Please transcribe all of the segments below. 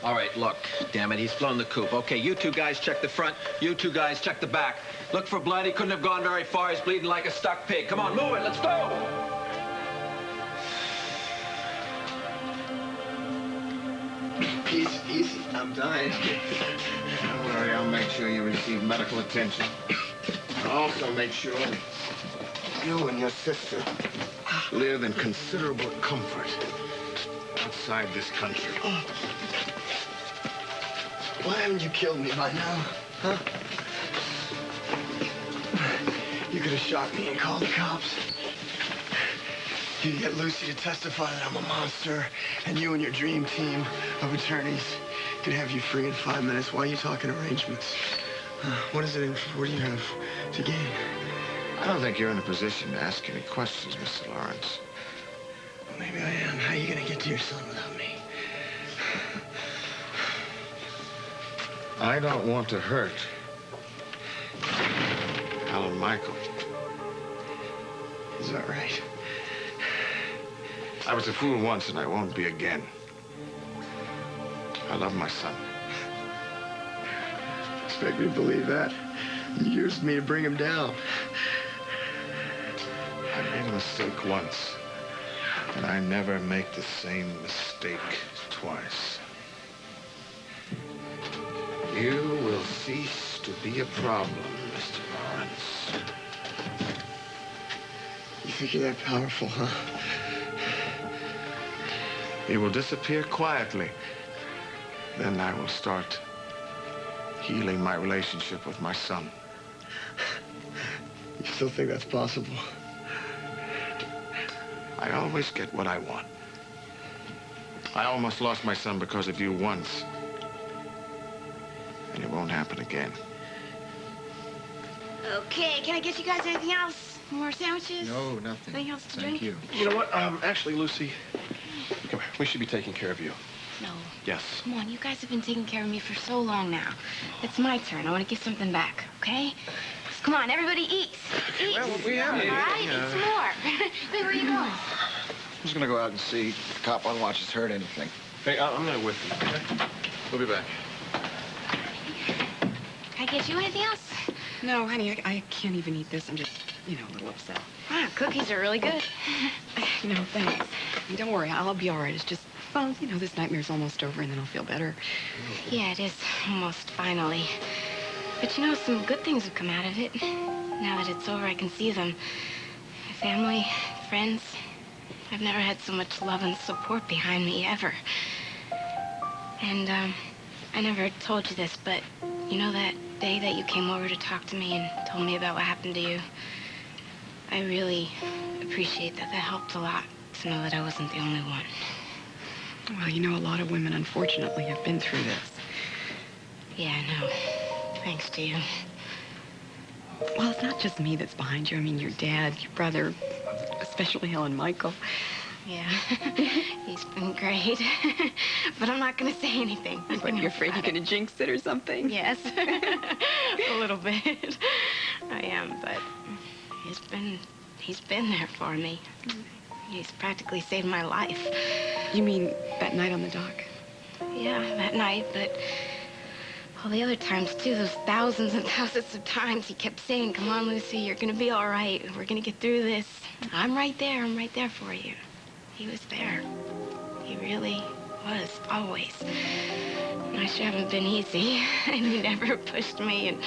All right, look, damn it, he's flown the coop. Okay, you two guys check the front, you two guys check the back. Look for blood, he couldn't have gone very far, he's bleeding like a stuck pig. Come on, move it, let's go! Easy, easy, I'm dying. Don't worry, I'll make sure you receive medical attention. I'll also make sure you and your sister live in considerable comfort outside this country. Why haven't you killed me by now, huh? You could have shot me and called the cops. You could get Lucy to testify that I'm a monster, and you and your dream team of attorneys could have you free in 5 minutes. Why are you talking arrangements? What is it? What do you have to gain? I don't think you're in a position to ask any questions, Mr. Lawrence. Well, maybe I am. How are you gonna get to your son without me? I don't want to hurt Alan Michael. Is that right? I was a fool once, and I won't be again. I love my son. Expect me to believe that? You used me to bring him down. I made a mistake once, and I never make the same mistake twice. You will cease to be a problem, Mr. Lawrence. You think you're that powerful, huh? He will disappear quietly. Then I will start healing my relationship with my son. You still think that's possible? I always get what I want. I almost lost my son because of you once. And it won't happen again. Okay, can I get you guys anything else? More sandwiches? No, nothing. Anything else to Thank drink? you. You know what? Actually, Lucy, come here. We should be taking care of you. No. Yes. Come on, you guys have been taking care of me for so long now. It's my turn. I want to give something back, okay? So come on, everybody eat. Eat. Well, we have All right, eat some more. Hey, where are you going? I'm just gonna go out and see if the cop on watch has heard anything. Hey, I'm gonna with you, okay? We'll be back. Can I get you anything else? No, honey, I can't even eat this. I'm just, a little upset. Ah, cookies are really good. No, thanks. And don't worry, I'll be all right. It's just, well, this nightmare's almost over, and then I'll feel better. Yeah, it is almost finally. But some good things have come out of it. Now that it's over, I can see them. My family, friends. I've never had so much love and support behind me, ever. And, I never told you this, but that day that you came over to talk to me and told me about what happened to you, I really appreciate that. That helped a lot to know that I wasn't the only one. Well, a lot of women, unfortunately, have been through this. Yeah, I know. Thanks to you. Well, it's not just me that's behind you. I mean, your dad, your brother, especially Alan Michael. Yeah, he's been great. But I'm not going to say anything. But you're afraid you're going to jinx it or something? Yes, a little bit. I am, but he's been there for me. He's practically saved my life. You mean that night on the dock? Yeah, that night, but all the other times, too, those thousands and thousands of times he kept saying, come on, Lucy, you're going to be all right. We're going to get through this. I'm right there for you. He was there. He really was, always. And I sure haven't been easy. And he never pushed me, and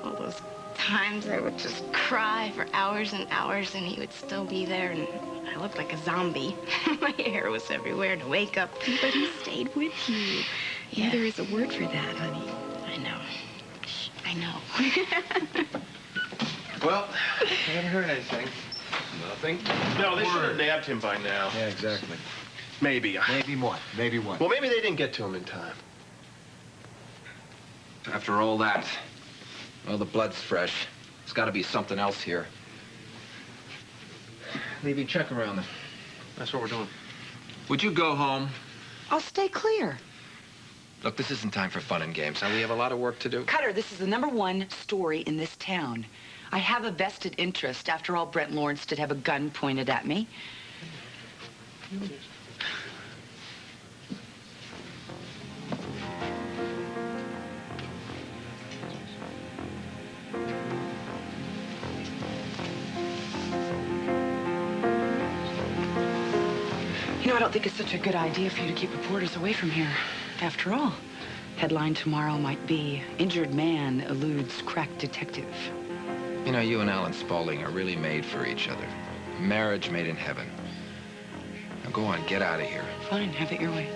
all those times I would just cry for hours and hours, and he would still be there, and I looked like a zombie. My hair was everywhere to wake up. But he stayed with you. Yeah. There is a word for that, honey. I know. I know. Well, I haven't heard anything. Nothing. No, they should have nabbed him by now. Yeah, exactly. Maybe. Maybe what? Maybe what? Well, maybe they didn't get to him in time. After all that, well, the blood's fresh. There's got to be something else here. Levy, check around them. That's what we're doing. Would you go home? I'll stay clear. Look, this isn't time for fun and games. Now, we have a lot of work to do. Cutter, this is the #1 story in this town. I have a vested interest. After all, Brent Lawrence did have a gun pointed at me. You know, I don't think it's such a good idea for you to keep reporters away from here. After all, headline tomorrow might be, "Injured man eludes crack detective." You know, you and Alan Spaulding are really made for each other. Marriage made in heaven. Now go on, get out of here. Fine, have it your way.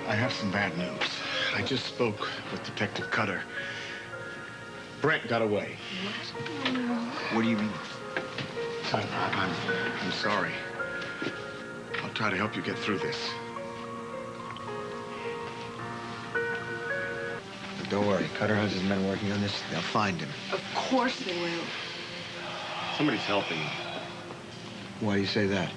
I have some bad news. I just spoke with Detective Cutter. Brent got away. What do you mean? I'm sorry. I'll try to help you get through this. But don't worry, Cutter has his men working on this. They'll find him. Of course they will. Somebody's helping. Why do you say that?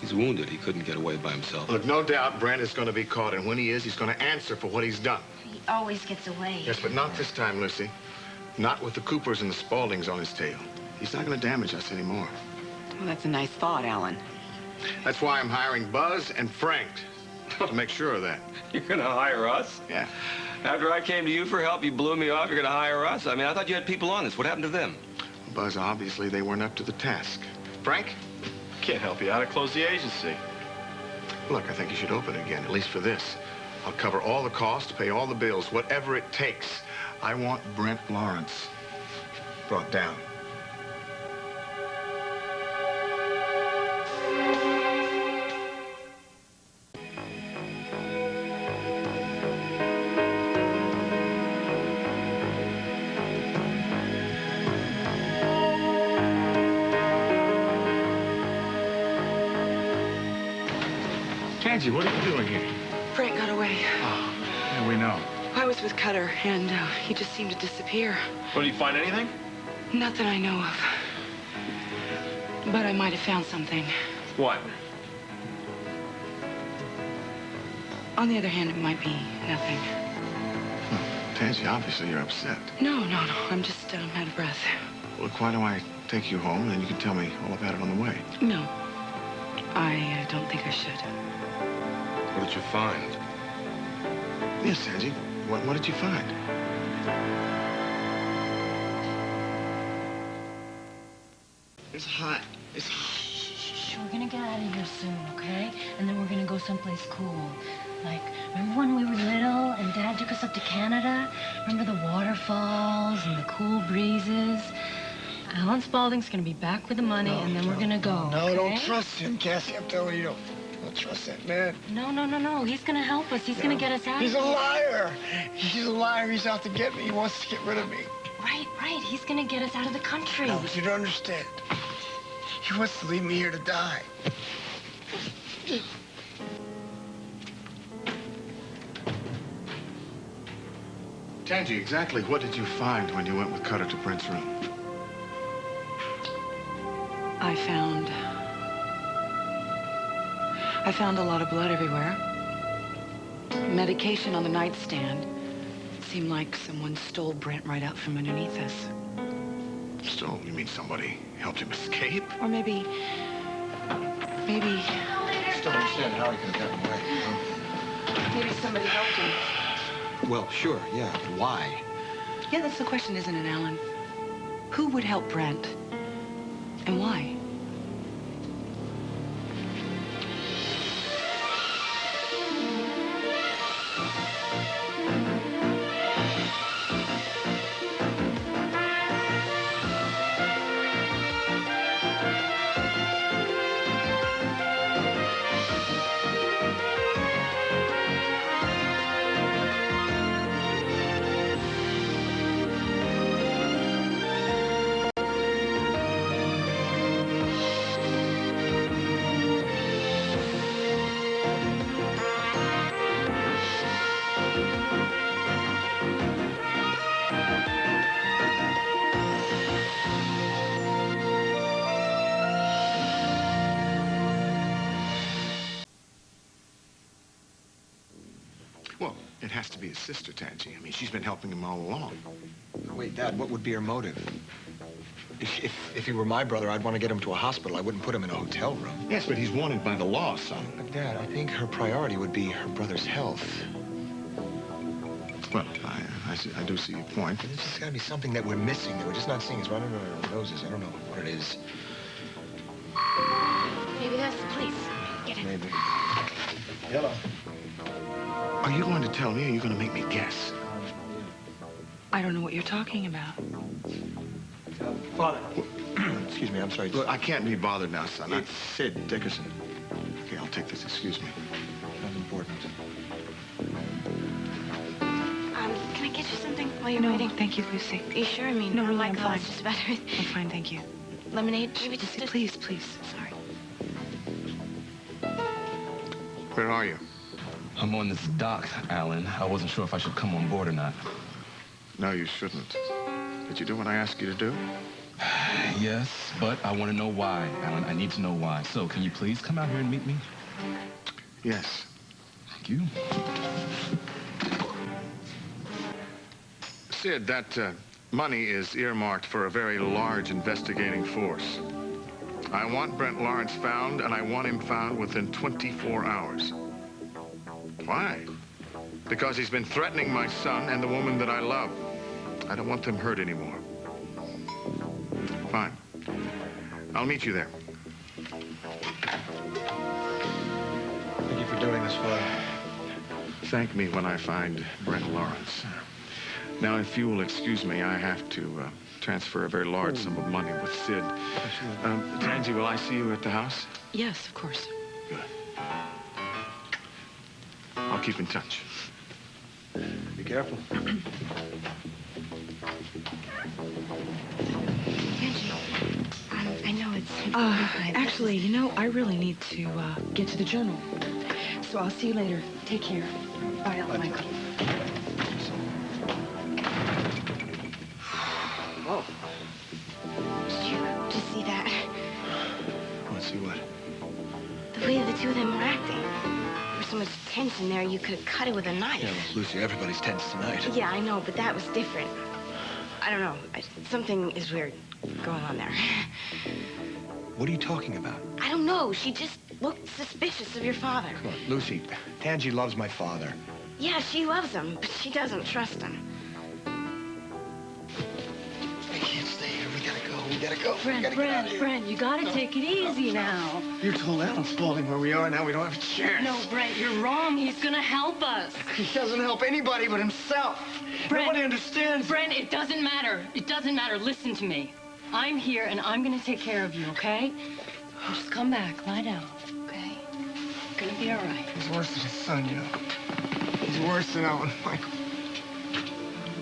He's wounded. He couldn't get away by himself. Look, no doubt Brent is going to be caught, and when he is, he's going to answer for what he's done. He always gets away. Yes, but not this time, Lucy. Not with the Coopers and the Spauldings on his tail. He's not going to damage us anymore. Well, that's a nice thought, Alan. That's why I'm hiring Buzz and Frank to make sure of that. You're gonna hire us? Yeah. After I came to you for help, you blew me off. You're gonna hire us? I mean, I thought you had people on this. What happened to them? Buzz, obviously, they weren't up to the task. Frank? Can't help you out. I closed the agency. Look, I think you should open it again, at least for this. I'll cover all the costs, pay all the bills, whatever it takes. I want Brent Lawrence brought down. Tansy, what are you doing here? Frank got away. Oh, yeah, we know. I was with Cutter, and he just seemed to disappear. Well, did you find anything? Not that I know of. But I might have found something. What? On the other hand, it might be nothing. Tansy, obviously you're upset. No. I'm just out of breath. Look, why don't I take you home, and then you can tell me all about it on the way. No. I don't think I should. What did you find? Yes, Tansy. What did you find? It's hot. It's hot. Shh, we're gonna get out of here soon, okay? And then we're gonna go someplace cool. Like, remember when we were little and Dad took us up to Canada? Remember the waterfalls and the cool breezes? Alan Spaulding's gonna be back with the money, and then we're gonna go, No, okay? don't trust him, Cassie. I'm telling you, don't trust that man. No. He's gonna help us. He's gonna get us out of He's here. a liar. He's a liar. He's out to get me. He wants to get rid of me. Right. He's gonna get us out of the country. No, but you don't understand. He wants to leave me here to die. Tansy, exactly what did you find when you went with Cutter to Brent's room? I found a lot of blood everywhere. Medication on the nightstand. It seemed like someone stole Brent right out from underneath us. Stole? You mean somebody helped him escape? Or maybe... Still don't understand how he could have gotten away. Huh? Maybe somebody helped him. Well, sure, yeah, but why? Yeah, that's the question, isn't it, Alan? Who would help Brent? And why? Well, it has to be his sister, Tansy. I mean, she's been helping him all along. Wait, Dad, what would be her motive? If he were my brother, I'd want to get him to a hospital. I wouldn't put him in a hotel room. Yes, but he's wanted by the law, son. But, Dad, I think her priority would be her brother's health. Well, I do see your point. There's just got to be something that we're missing, that we're just not seeing. It's right under our noses. I don't know what it is. Maybe that's the police. Get in. Maybe. Hello. Are you going to tell me, or are you going to make me guess? I don't know what you're talking about. Father. Excuse me, I'm sorry. Look, I can't be bothered now, son. It's Sid Dickerson. Okay, I'll take this. Excuse me. Not important. Can I get you something while you're No, waiting? thank you, Lucy. Are you sure? I mean, No, I'm really, like, I'm oh, fine. it's just better. I'm fine, thank you. Lemonade? Maybe just Lucy, a... please, please. Sorry. Where are you? I'm on this dock, Alan. I wasn't sure if I should come on board or not. No, you shouldn't. Did you do what I asked you to do? Yes, but I want to know why, Alan. I need to know why. So, can you please come out here and meet me? Yes. Thank you. Sid, that money is earmarked for a very large investigating force. I want Brent Lawrence found, and I want him found within 24 hours. Why? Because he's been threatening my son and the woman that I love. I don't want them hurt anymore. Fine. I'll meet you there. Thank you for doing this, Father. Thank me when I find Brent Lawrence. Now, if you will excuse me, I have to transfer a very large sum of money with Sid. Tansy, will I see you at the house? Yes, of course. Good. I'll keep in touch. Be careful. Angie, I know it's... Actually, you know, I really need to get to the journal. So I'll see you later. Take care. Bye, Michael. Oh. Did you just see that? Let's see what. The way the two of them were acting. There was so much tension there, you could have cut it with a knife. Yeah, well, Lucy, everybody's tense tonight. Yeah, I know, but that was different. I don't know. Something is weird going on there. What are you talking about? I don't know. She just looked suspicious of your father. Look, Lucy, Tangi loves my father. Yeah, she loves him, but she doesn't trust him. I can't stay here. We gotta go. We gotta go. Brent, you gotta take it easy now. You told Alan Spaulding where we are. Now we don't have a chance. No, Brent, you're wrong. He's gonna help us. He doesn't help anybody but himself. Brent, Nobody understands. Brent, it doesn't matter. It doesn't matter. Listen to me. I'm here, and I'm gonna take care of you, okay? Just come back. Lie down, okay? You're gonna be all right. He's worse than his son, you know. He's worse than Alan Michael.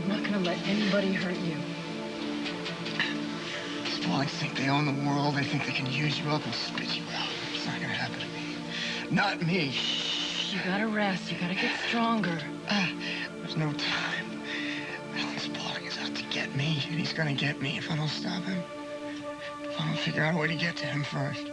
I'm not gonna let anybody hurt you. Spaulding think they own the world. They think they can use you up and spit you out. It's not gonna happen to me. Not me. You gotta rest. You gotta get stronger. There's no time. Alan Spaulding is out to get me, and he's gonna get me if I don't stop him. If I don't figure out a way to get to him first.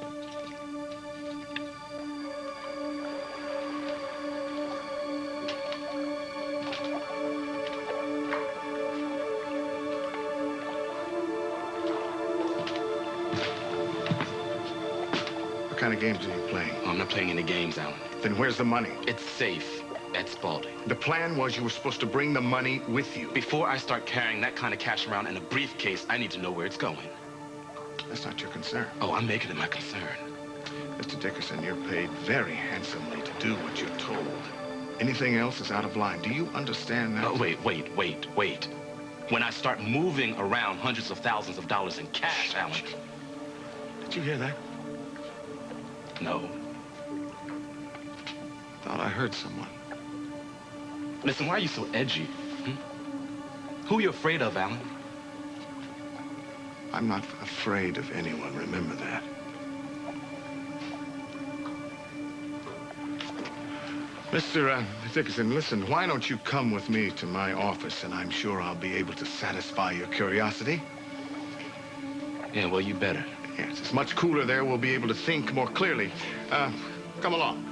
What kind of games are you playing? I'm not playing any games, Alan. Then where's the money? It's safe at Spaulding. The plan was you were supposed to bring the money with you. Before I start carrying that kind of cash around in a briefcase, I need to know where it's going. That's not your concern. Oh, I'm making it my concern. Mr. Dickerson, you're paid very handsomely to do what you're told. Anything else is out of line. Do you understand that? Oh, wait. When I start moving around hundreds of thousands of dollars in cash, Alan. Did you hear that? No. Thought I heard someone. Listen, why are you so edgy? Who are you afraid of, Alan? I'm not afraid of anyone, remember that. Mr. Dickerson, listen, why don't you come with me to my office, and I'm sure I'll be able to satisfy your curiosity. Yeah, well, you better. Yes, it's much cooler there. We'll be able to think more clearly. Come along.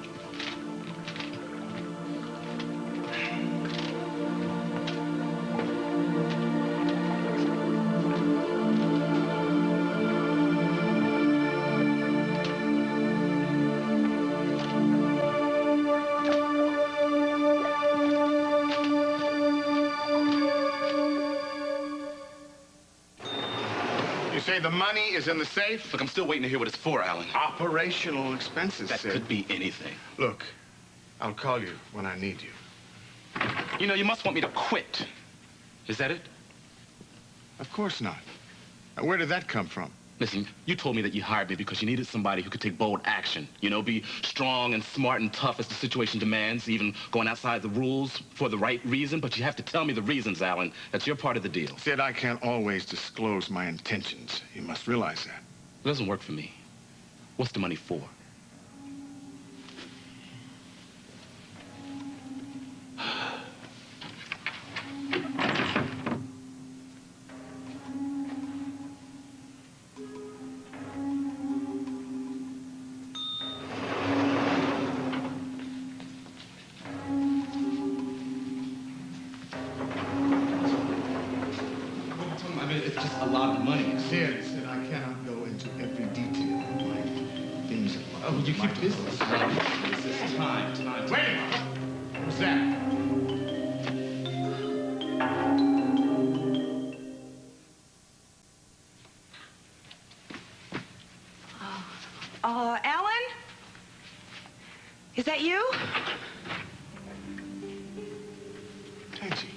say the money is in the safe? Look, I'm still waiting to hear what it's for, Alan. Operational expenses, That Sid. could be anything. Look, I'll call you when I need you. You know, you must want me to quit. Is that it? Of course not. Now, where did that come from? Listen, you told me that you hired me because you needed somebody who could take bold action. You know, be strong and smart and tough as the situation demands, even going outside the rules for the right reason. But you have to tell me the reasons, Alan. That's your part of the deal. Sid, I can't always disclose my intentions. You must realize that. It doesn't work for me. What's the money for? It's just a lot of money. Sid, I cannot go into every detail of my things. Oh, you keep business. This is time. Wait a minute. What was that? Alan? Is that you? Tansy,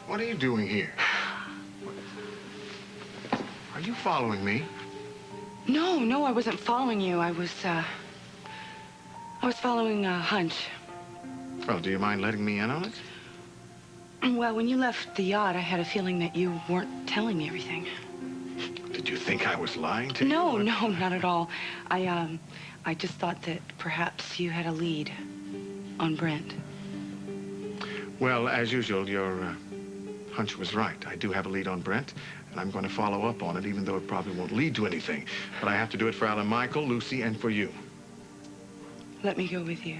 what are you doing here? Are you following me? No, I wasn't following you. I was following a hunch. Well, do you mind letting me in on it? Well, when you left the yacht, I had a feeling that you weren't telling me everything. Did you think I was lying to you? No, not at all. I just thought that perhaps you had a lead on Brent. Well, as usual, your hunch was right. I do have a lead on Brent, and I'm going to follow up on it, even though it probably won't lead to anything. But I have to do it for Alan Michael, Lucy, and for you. Let me go with you.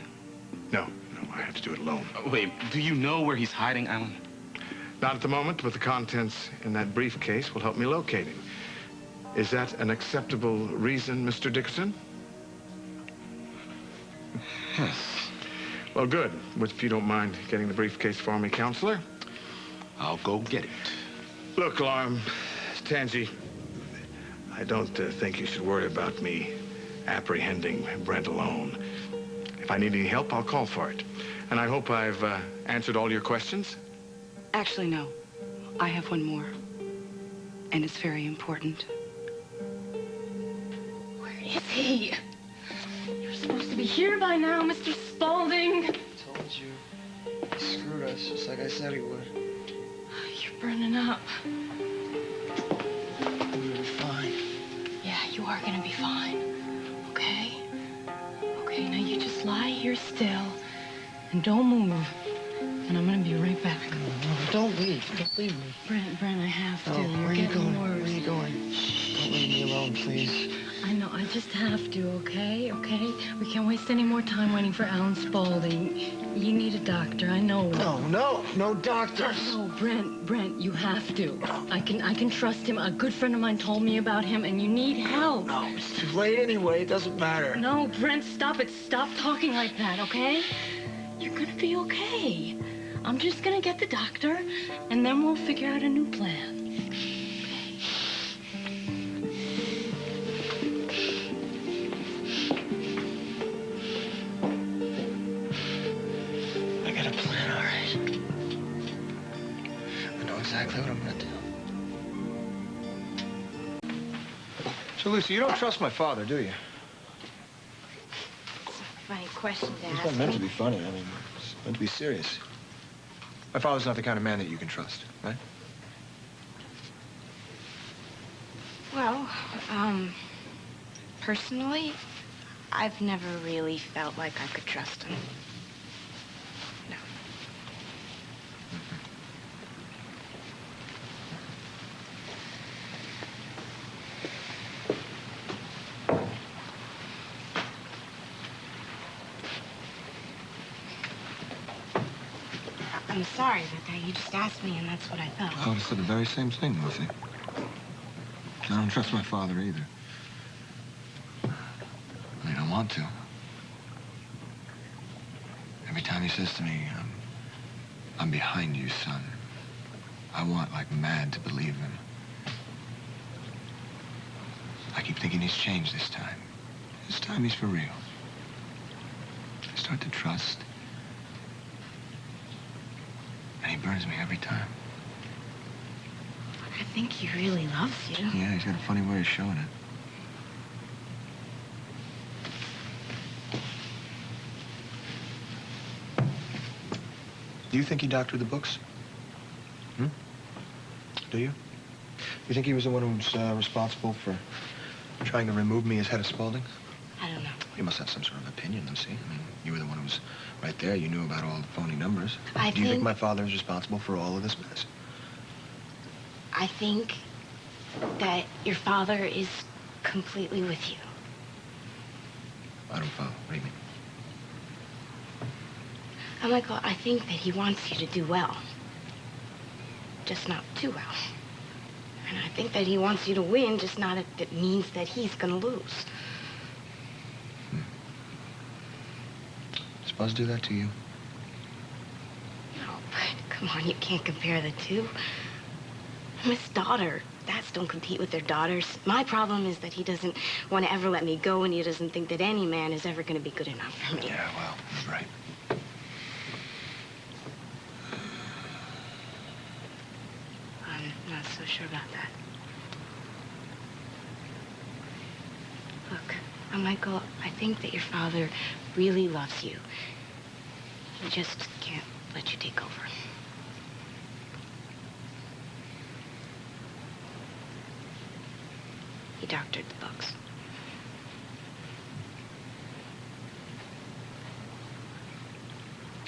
No, I have to do it alone. Wait, do you know where he's hiding, Alan? Not at the moment, but the contents in that briefcase will help me locate him. Is that an acceptable reason, Mr. Dickerson? Yes. Well, good. If you don't mind getting the briefcase for me, Counselor. I'll go get it. Look, Tansy, I don't think you should worry about me apprehending Brent alone. If I need any help, I'll call for it. And I hope I've answered all your questions. Actually, no. I have one more. And it's very important. Where is he? You're supposed to be here by now, Mr. Spaulding. Told you. He screwed us, just like I said he would. You're burning up. We'll be fine. Yeah, you are gonna be fine. Okay? Okay, now you just lie here still and don't move. And I'm gonna be right back. No, don't leave. Don't leave me. Brent, I have to. No, You're where are you getting going? worse. Where are you going? Shh. Don't leave me alone, please. I know, I just have to, okay? Okay? We can't waste any more time waiting for Alan Spaulding. You need a doctor, I know. No doctors. No, Brent, you have to. I can trust him. A good friend of mine told me about him, and you need help. No, it's too late anyway. It doesn't matter. No, Brent, stop it. Stop talking like that, okay? You're gonna be okay. I'm just gonna get the doctor, and then we'll figure out a new plan. I got a plan, all right. I know exactly what I'm gonna do. So, Lucy, you don't trust my father, do you? It's a funny question to It's ask not meant to me. be funny. I mean, it's meant to be serious. My father's not the kind of man that you can trust, right? Well, personally, I've never really felt like I could trust him. No. I'm sorry about that. You just asked me, and that's what I felt. I would have said the very same thing, Lucy. I don't trust my father either. I mean, I want to. Every time he says to me, I'm behind you, son. I want, like mad, to believe him. I keep thinking he's changed this time. This time he's for real. I start to trust. And he burns me every time. I think he really loves you. Yeah, he's got a funny way of showing it. Do you think he doctored the books? Do you? You think he was the one who's responsible for trying to remove me as head of Spaulding? I don't know. You must have some sort of opinion, Lucy. I mean, you were the one who was right there. You knew about all the phony numbers. Do you think my father is responsible for all of this mess? I think that your father is completely with you. I don't follow. What do you mean? Michael, I think that he wants you to do well. Just not too well. And I think that he wants you to win, just not if it means that he's gonna lose. Does Buzz do that to you? No, but come on, you can't compare the two. I'm his daughter. Dads don't compete with their daughters. My problem is that he doesn't want to ever let me go, and he doesn't think that any man is ever gonna be good enough for me. Yeah, well, he's right. I'm not so sure about that. Look, Michael, I think that your father really loves you. He just can't let you take over. He doctored the books.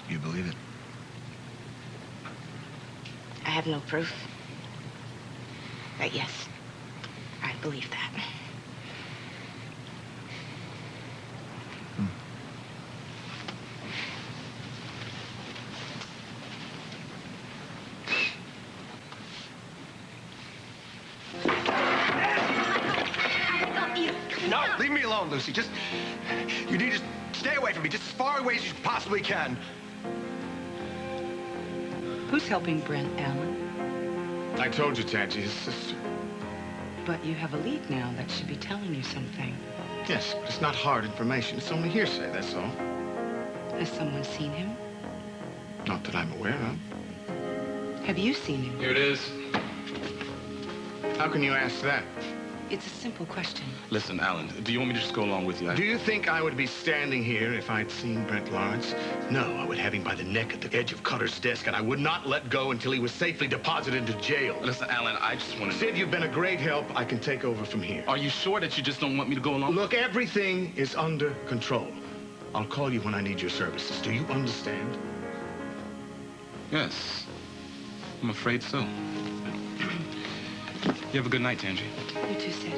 You believe it? I have no proof. But yes, I believe that. No, leave me alone, Lucy. You need to stay away from me, just as far away as you possibly can. Who's helping Brent, Alan? I told you, Tangi, his sister. But you have a lead now that should be telling you something. Yes, but it's not hard information. It's only hearsay, that's all. Has someone seen him? Not that I'm aware of. Have you seen him? Here it is. How can you ask that? It's a simple question. Listen, Alan, do you want me to just go along with you? Do you think I would be standing here if I'd seen Brent Lawrence? No, I would have him by the neck at the edge of Cutter's desk, and I would not let go until he was safely deposited into jail. Listen, Alan, I just want to... Sid, you've been a great help. I can take over from here. Are you sure that you just don't want me to go along? Look, everything is under control. I'll call you when I need your services. Do you understand? Yes. I'm afraid so. You have a good night, Tangi. You too, Sid.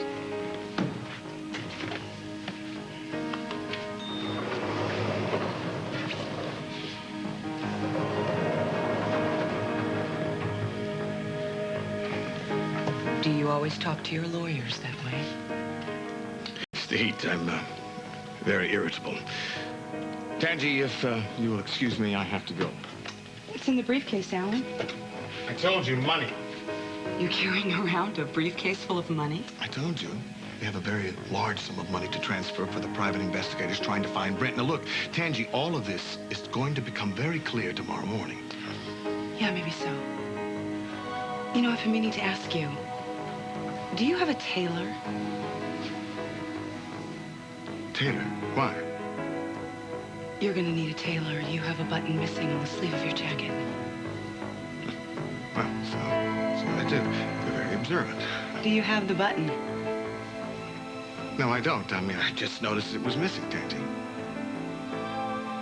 Do you always talk to your lawyers that way? It's the heat. I'm very irritable. Tangi, if you will excuse me, I have to go. What's in the briefcase, Alan? I told you, money. You carrying around a briefcase full of money? I told you. We have a very large sum of money to transfer for the private investigators trying to find Brent. Now, look, Tangi, all of this is going to become very clear tomorrow morning. Yeah, maybe so. You know, I've been meaning to ask you, do you have a tailor? Taylor? Why? You're gonna need a tailor. You have a button missing on the sleeve of your jacket. Well, so I do. You're very observant. Do you have the button? No, I don't. I mean, I just noticed it was missing, Tangi.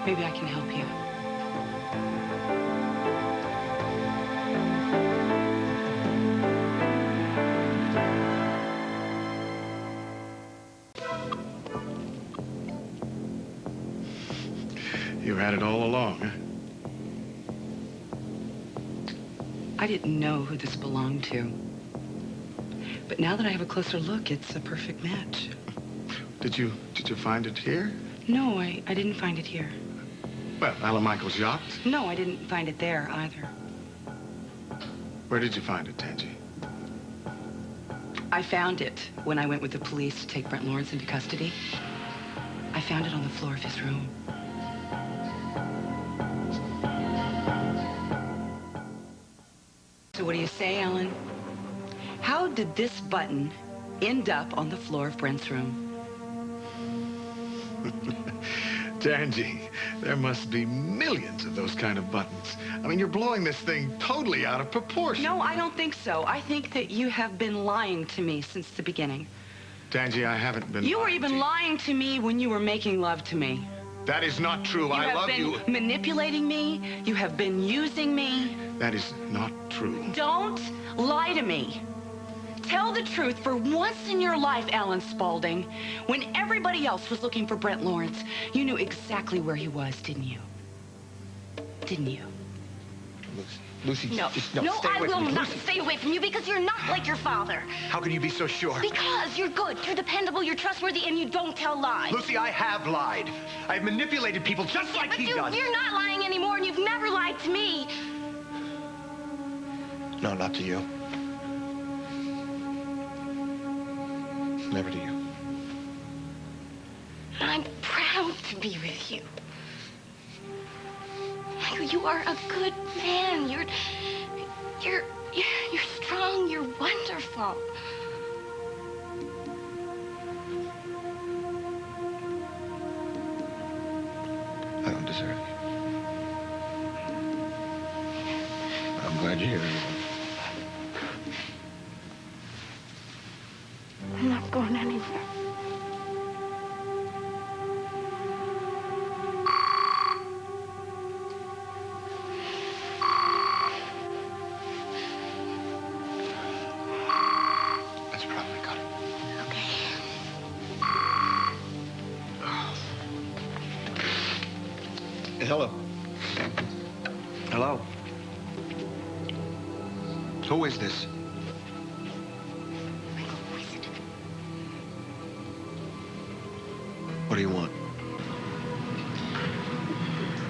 Maybe I can help you. You had it all along, huh? I didn't know who this belonged to. But now that I have a closer look, it's a perfect match. Did you find it here? No, I didn't find it here. Well, Alan Michael's yacht? No, I didn't find it there either. Where did you find it, Tangi? I found it when I went with the police to take Brent Lawrence into custody. I found it on the floor of his room. So what do you say, Alan? How did this button end up on the floor of Brent's room? Tangi, there must be millions of those kind of buttons. I mean, you're blowing this thing totally out of proportion. No, I don't think so. I think that you have been lying to me since the beginning. Tangi, I haven't been You were lying even to you. lying to me when you were making love to me. That is not true. I love you. You have been manipulating me. You have been using me. That is not true. Don't lie to me. Tell the truth for once in your life, Alan Spaulding. When everybody else was looking for Brent Lawrence, you knew exactly where he was, didn't you? Didn't you? Lucy, No, just no, stay I away will from me. not Lucy. stay away from you because you're not like your father. How can you be so sure? Because you're good, you're dependable, you're trustworthy, and you don't tell lies. Lucy, I have lied. I've manipulated people just like he does. You're not lying anymore, and you've never lied to me. No, not to you. Never to you. I'm proud to be with you. Michael, you are a good man. You're strong. You're wonderful. I don't deserve you. I'm glad you're here. I'm not going anywhere. That's probably got it. Okay. Hello. Hello. Who is this? What do you want?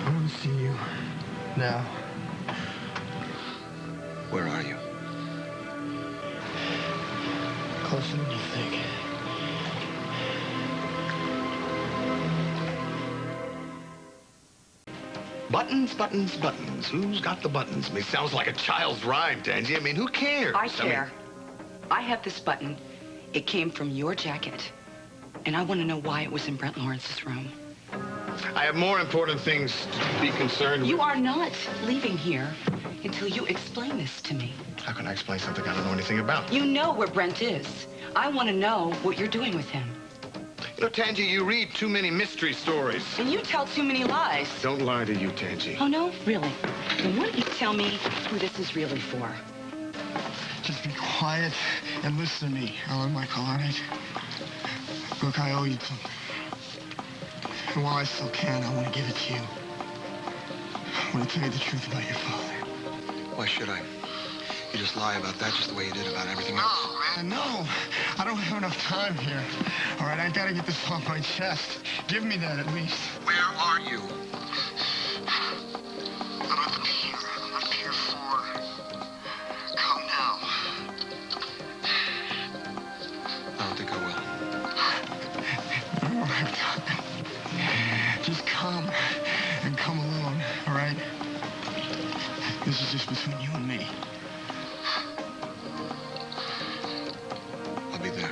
I want to see you. Now. Where are you? Closer than you think. Buttons, buttons, buttons. Who's got the buttons? I mean, it sounds like a child's rhyme, Tangi. I mean, who cares? I care. I have this button. It came from your jacket. And I want to know why it was in Brent Lawrence's room. I have more important things to be concerned with. You are not leaving here until you explain this to me. How can I explain something I don't know anything about? You know where Brent is. I want to know what you're doing with him. You know, Tangi, you read too many mystery stories. And you tell too many lies. Don't lie to you, Tangi. Oh, no? Really? Then why don't you tell me who this is really for? Just be quiet and listen to me, Alan Michael, all right? Look, I owe you something. And while I still can, I want to give it to you. I want to tell you the truth about your father. Why should I? You just lie about that just the way you did about everything else. No, man, no. I don't have enough time here. All right, I gotta get this off my chest. Give me that at least. Where are you? I'm at the pier. I'm Pier 4. Come now. I don't think I will. No, I've got it. Just come and come alone, all right? This is just between you and me. I'll be there.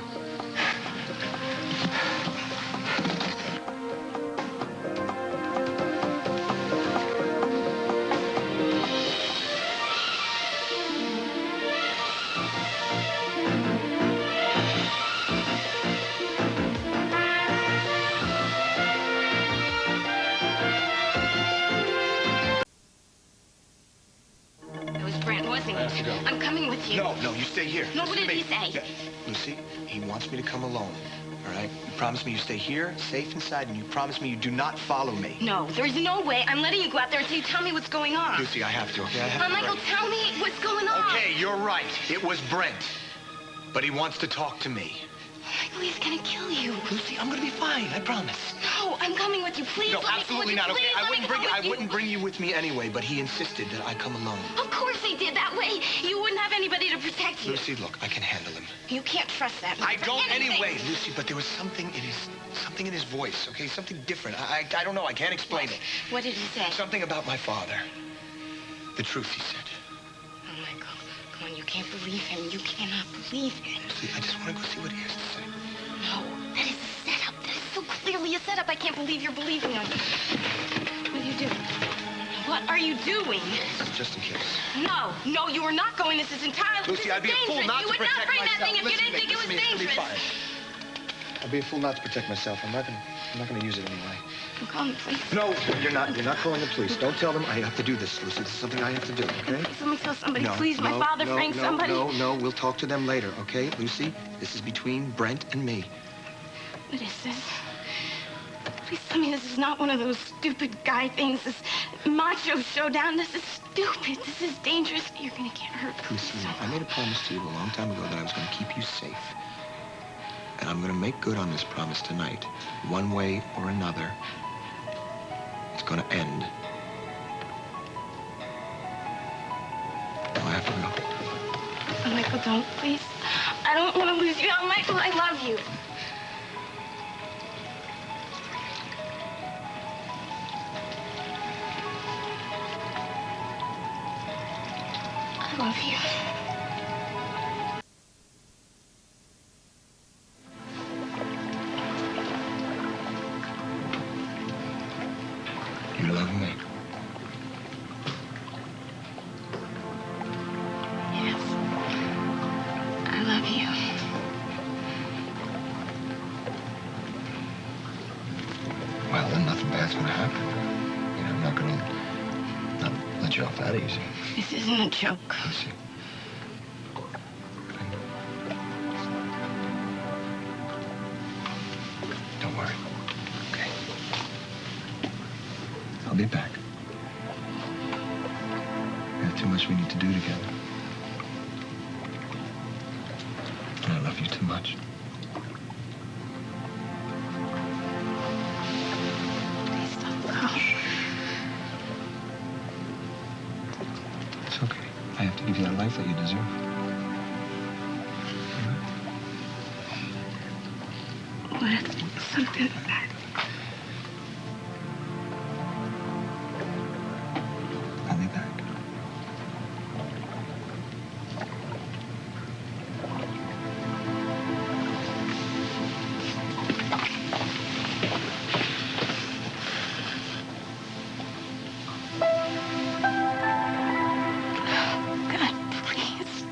It was Brent, wasn't it? I'm coming with you. No, you stay here. No, what Listen did to he me. say? Lucy, he wants me to come alone. All right? You promise me you stay here, safe inside, and you promise me you do not follow me. No, there's no way. I'm letting you go out there until you tell me what's going on. Lucy, I have to, okay? I have to. Michael, tell me what's going on. Okay, you're right. It was Brent. But he wants to talk to me. Oh, my Michael, he's gonna kill you. Lucy, I'm gonna be fine. I promise. No, I'm coming with you. Please, No, let me absolutely go not. with you. Okay, Please, I let me go with wouldn't bring you with me anyway, but he insisted that I come alone. Of course he did. That way, you wouldn't have anybody to protect you. Lucy, look, I can handle him. You can't trust that. I man for don't anything. anyway, Lucy, but there was something in his voice, okay? Something different. I don't know. I can't explain it. What did he say? Something about my father. The truth, he said. Oh, Michael, come on, you can't believe him. You cannot believe him. Lucy, I just want to go see what he has to say. No, that is a setup. That is so clearly a setup. I can't believe you're believing him. What are you doing? What are you doing? Just in case. No, no, you are not going. This is entirely Lucy, I'd be a fool not to protect myself. You would not bring that thing if you didn't think it was dangerous. I'd be a fool not to protect myself. I'm not gonna use it anyway. I'm calling the police. No, you're not. You're not calling the police. Don't tell them. I have to do this, Lucy. This is something I have to do, okay? Please, let me tell somebody. No, Please, my father framed somebody. No. We'll talk to them later, okay? Lucy, this is between Brent and me. What is this? Please tell me this is not one of those stupid guy things, this macho showdown. This is stupid. This is dangerous. You're gonna get hurt. Lucy, I made a promise to you a long time ago that I was gonna keep you safe. And I'm gonna make good on this promise tonight. One way or another, it's gonna end. Now I have to go. Oh, Michael, don't, please. I don't want to lose you. Oh, Michael, I love you. I love you. You love me? Yes. I love you. Well, then nothing bad's gonna happen. You know, I'm not gonna not let you off that easy. This isn't a joke. Lucy. Don't worry. Okay. I'll be back. We have too much we need to do together. And I love you too much. Please don't go. It's okay. I have to give you that life that you deserve. What if something bad? I'll be back. God, please.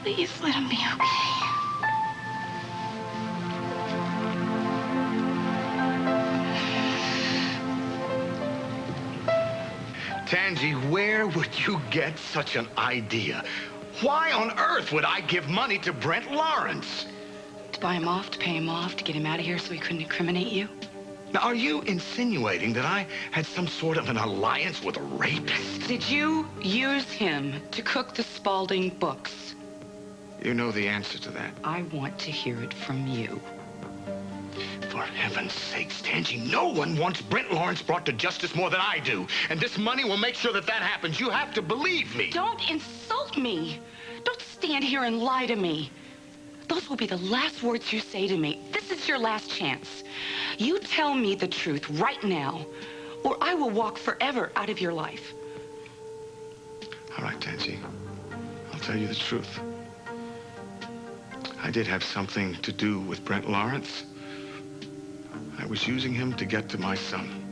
Please let him be okay. Tangi, where would you get such an idea? Why on earth would I give money to Brent Lawrence? To buy him off, to pay him off, to get him out of here so he couldn't incriminate you? Now, are you insinuating that I had some sort of an alliance with a rapist? Did you use him to cook the Spaulding books? You know the answer to that. I want to hear it from you. For heaven's sakes, Tangi, no one wants Brent Lawrence brought to justice more than I do. And this money will make sure that that happens. You have to believe me. Don't insult me. Don't stand here and lie to me. Those will be the last words you say to me. This is your last chance. You tell me the truth right now, or I will walk forever out of your life. All right, Tangi. I'll tell you the truth. I did have something to do with Brent Lawrence. I was using him to get to my son.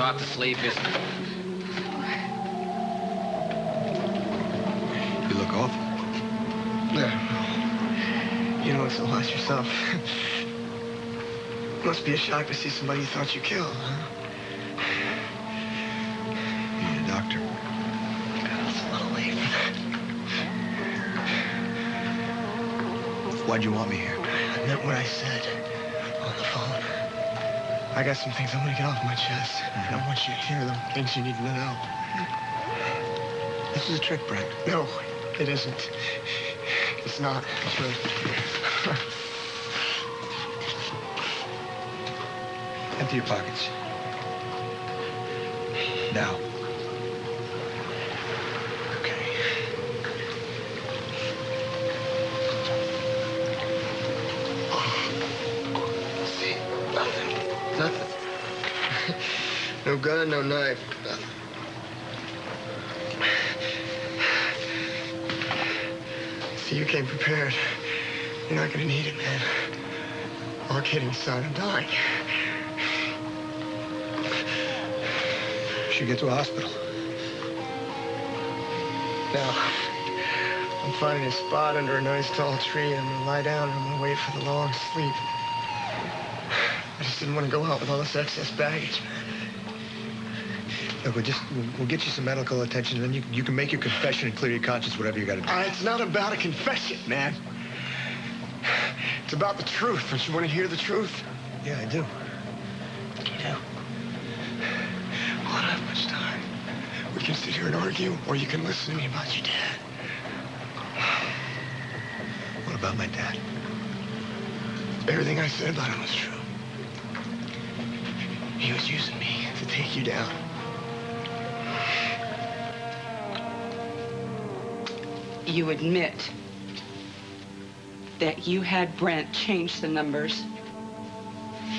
about to sleep, isn't it? You look awful. You don't look so hot yourself. Must be a shock to see somebody you thought you killed, huh? You need a doctor. It's a little late for that. Why'd you want me here? I meant what I said on the phone. I got some things I want to get off my chest. I don't want you to hear them. Things you need to know. This is a trick, Brent. No, it isn't. It's not. It's real. Empty your pockets. Now. Okay. See, nothing. Nothing. No gun, no knife, nothing. See, you came prepared. You're not gonna need it, man. All kidding aside, I'm dying. Should get to a hospital. Now, I'm finding a spot under a nice tall tree, and I'm gonna lie down and I'm gonna wait for the long sleep. I just didn't want to go out with all this excess baggage, man. Look, we'll get you some medical attention, and then you can make your confession and clear your conscience, whatever you gotta do. It's not about a confession, man. It's about the truth. Don't you want to hear the truth? Yeah, I do. You do? I don't have much time. We can sit here and argue, or you can listen to me about your dad. What about my dad? Everything I said about him was true. He was using me to take you down. You admit that you had Brent change the numbers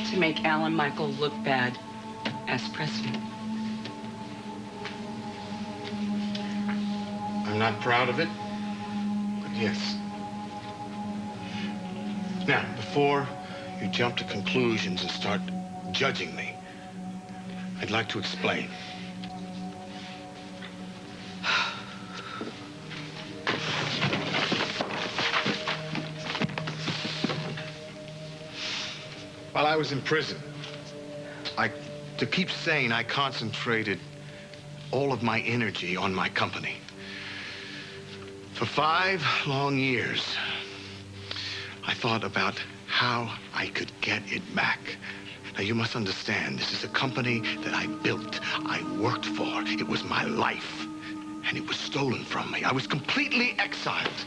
to make Alan Michael look bad as president. I'm not proud of it, but yes. Now, before you jump to conclusions and start judging me, I'd like to explain. While I was in prison, to keep sane, I concentrated all of my energy on my company. For 5 long years, I thought about how I could get it back. Now, you must understand, this is a company that I built, I worked for. It was my life, and it was stolen from me. I was completely exiled.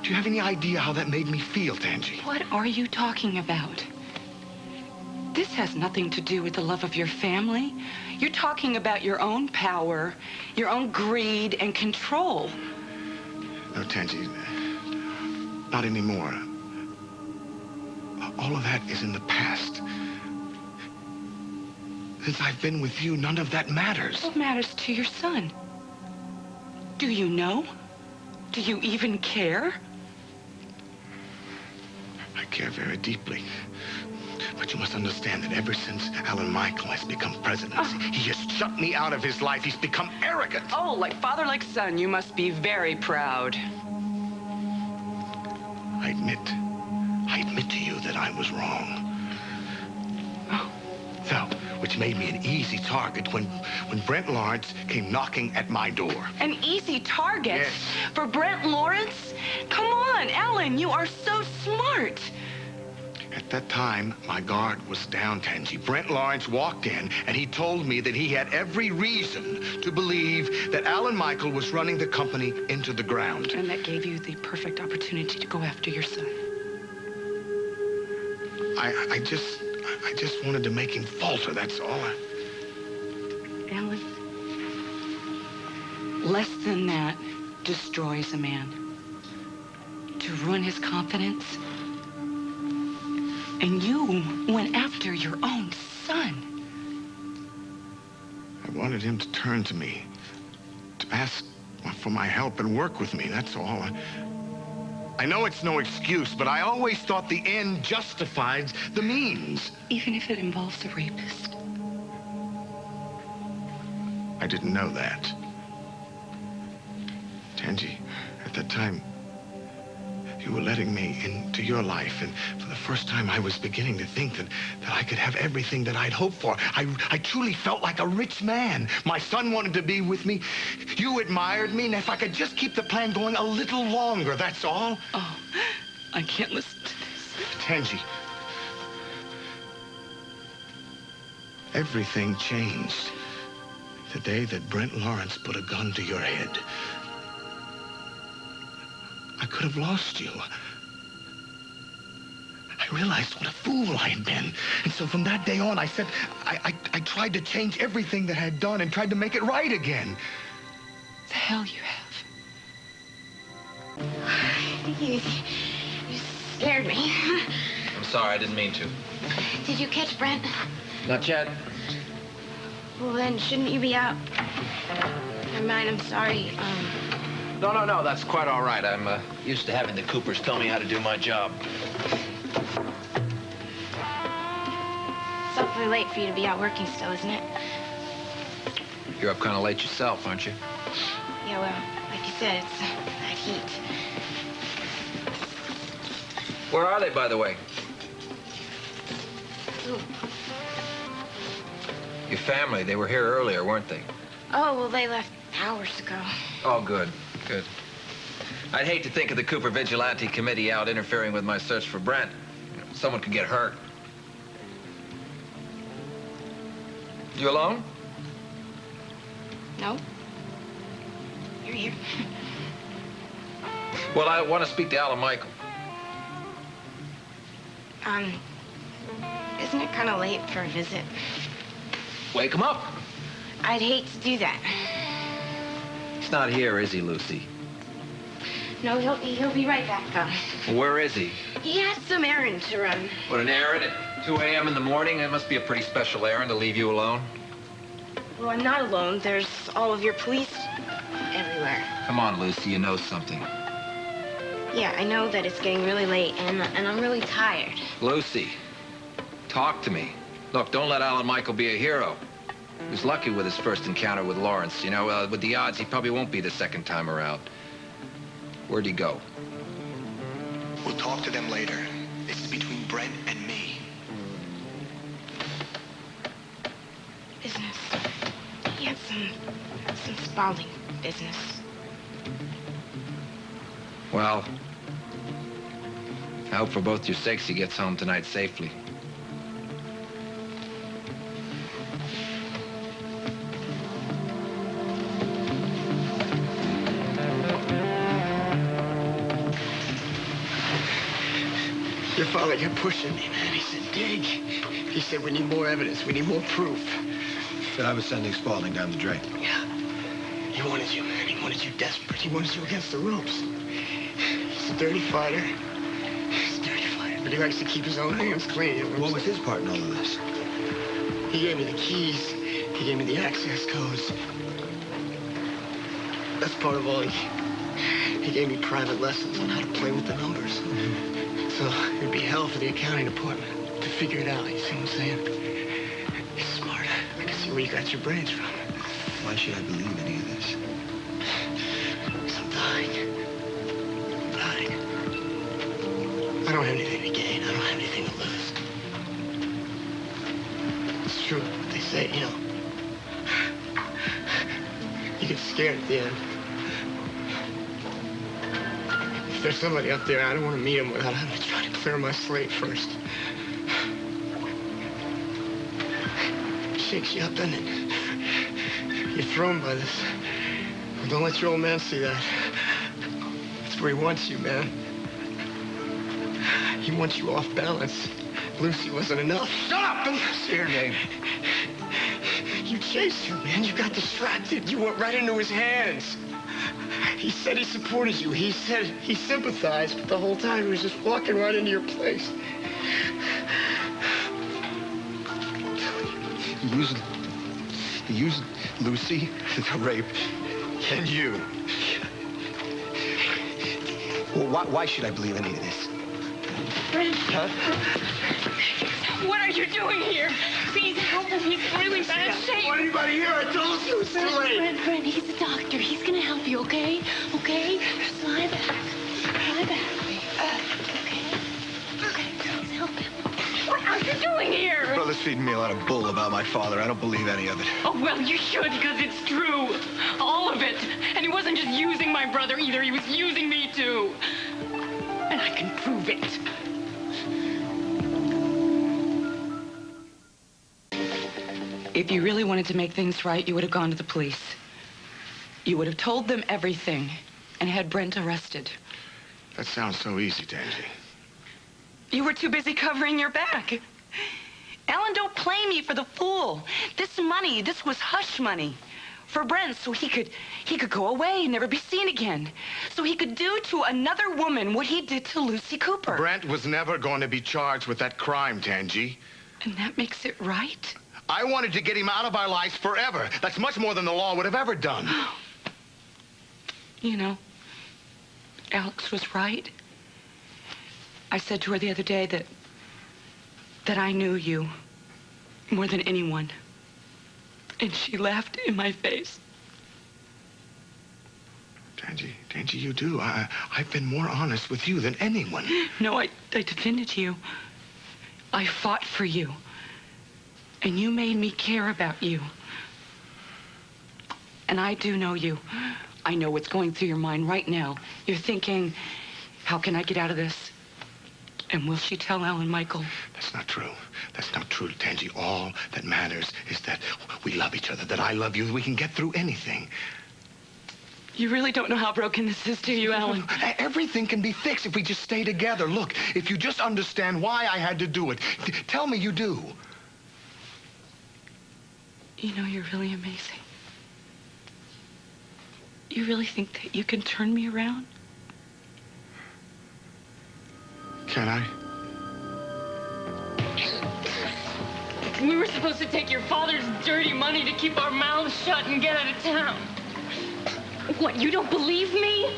Do you have any idea how that made me feel, Tangi? What are you talking about? This has nothing to do with the love of your family. You're talking about your own power, your own greed and control. No, Tangi, not anymore. All of that is in the past. Since I've been with you, none of that matters. What matters to your son? Do you know? Do you even care? I care very deeply. But you must understand that ever since Alan Michael has become president, he has shut me out of his life. He's become arrogant. Oh, like father, like son, you must be very proud. I admit to you that I was wrong. So, which made me an easy target when Brent Lawrence came knocking at my door. An easy target? Yes. For Brent Lawrence? Come on, Alan, you are so smart. At that time, my guard was down, Tangi. Brent Lawrence walked in, and he told me that he had every reason to believe that Alan Michael was running the company into the ground. And that gave you the perfect opportunity to go after your son. I just wanted to make him falter, that's all. Alan, less than that destroys a man. To ruin his confidence. And you went after your own son. I wanted him to turn to me, to ask for my help and work with me, that's all. I know it's no excuse, but I always thought the end justified the means. Even if it involves a rapist. I didn't know that. Tangi, at that time, you were letting me into your life, and for the first time, I was beginning to think that I could have everything that I'd hoped for. I truly felt like a rich man. My son wanted to be with me. You admired me, and if I could just keep the plan going a little longer, that's all. Oh, I can't listen to this. Tangi, everything changed the day that Brent Lawrence put a gun to your head. I could have lost you. I realized what a fool I had been. And so from that day on, I said, I tried to change everything that I had done and tried to make it right again. The hell you have. You scared me. I'm sorry, I didn't mean to. Did you catch Brent? Not yet. Well, then, shouldn't you be out? Never mind, I'm sorry. No, that's quite all right. I'm used to having the Coopers tell me how to do my job. It's awfully late for you to be out working still, isn't it? You're up kind of late yourself, aren't you? Yeah, well, like you said, it's that heat. Where are they, by the way? Ooh. Your family, they were here earlier, weren't they? Oh, well, they left hours ago. Oh, good. Good. I'd hate to think of the Cooper Vigilante Committee out interfering with my search for Brent. Someone could get hurt. You alone? No. You're here. Well, I want to speak to Alan Michael. Isn't it kind of late for a visit? Wake him up. I'd hate to do that. He's not here, is he, Lucy? No, he'll be right back, though. Where is he? He has some errand to run. What, an errand at 2 a.m. in the morning? That must be a pretty special errand to leave you alone. Well, I'm not alone. There's all of your police everywhere. Come on, Lucy, you know something. Yeah, I know that it's getting really late, and I'm really tired. Lucy, talk to me. Look, don't let Alan Michael be a hero. He was lucky with his first encounter with Lawrence. You know, with the odds, he probably won't be the second time around. Where'd he go? We'll talk to them later. This is between Brent and me. Business. He had some Spaulding business. Well, I hope for both your sakes he gets home tonight safely. Your father kept pushing me, man. He said, dig. He said, we need more evidence. We need more proof. Said I was sending Spaulding down the drain. Yeah. He wanted you, man. He wanted you desperate. He wanted you against the ropes. He's a dirty fighter. He's a dirty fighter, but he likes to keep his own hands clean. You know What was his part in all of this? He gave me the keys. He gave me the access codes. That's part of all. He gave me private lessons on how to play with the numbers. So it'd be hell for the accounting department to figure it out. You see what I'm saying? He's smart. I can see where you got your brains from. Why should I believe any of this? Because I'm dying. I'm dying. I don't have anything to gain. I don't have anything to lose. It's true. They say, you know, you get scared at the end. If there's somebody up there, I don't want to meet him without having to try to clear my slate first. It shakes you up, doesn't it? You're thrown by this. Well, don't let your old man see that. That's where he wants you, man. He wants you off balance. Lucy wasn't enough. Shut up! Don't say her name. You chased her, man. You got distracted. You went right into his hands. He said he supported you. He said he sympathized, but the whole time he was just walking right into your place. He used Lucy to rape. And you. Well, why should I believe any of this? Brent. Huh? What are you doing here? Please help him. He's in really bad shape. Want anybody here? I told you it's too late. Brent, he's a doctor. He's gonna help you, okay? Okay? Just lie back. Lie back. Okay, please help him. What are you doing here? Brother's feeding me a lot of bull about my father. I don't believe any of it. Oh, well, you should, because it's true. All of it. And he wasn't just using my brother either. He was using me, too. And I can prove it. If you really wanted to make things right, you would have gone to the police. You would have told them everything and had Brent arrested. That sounds so easy, Tangy. You were too busy covering your back. Alan, don't play me for the fool. This money, this was hush money for Brent so he could go away and never be seen again. So he could do to another woman what he did to Lucy Cooper. Brent was never going to be charged with that crime, Tangy. And that makes it right? I wanted to get him out of our lives forever. That's much more than the law would have ever done. You know, Alex was right. I said to her the other day that I knew you more than anyone. And she laughed in my face. Tangy, you do. I've been more honest with you than anyone. No, I defended you. I fought for you. And you made me care about you. And I do know you. I know what's going through your mind right now. You're thinking, how can I get out of this? And will she tell Alan Michael? That's not true. That's not true, Tangy. All that matters is that we love each other, that I love you, we can get through anything. You really don't know how broken this is, do you, Alan? Everything can be fixed if we just stay together. Look, if you just understand why I had to do it, tell me you do. You know, you're really amazing. You really think that you can turn me around? Can I? We were supposed to take your father's dirty money to keep our mouths shut and get out of town. What, you don't believe me?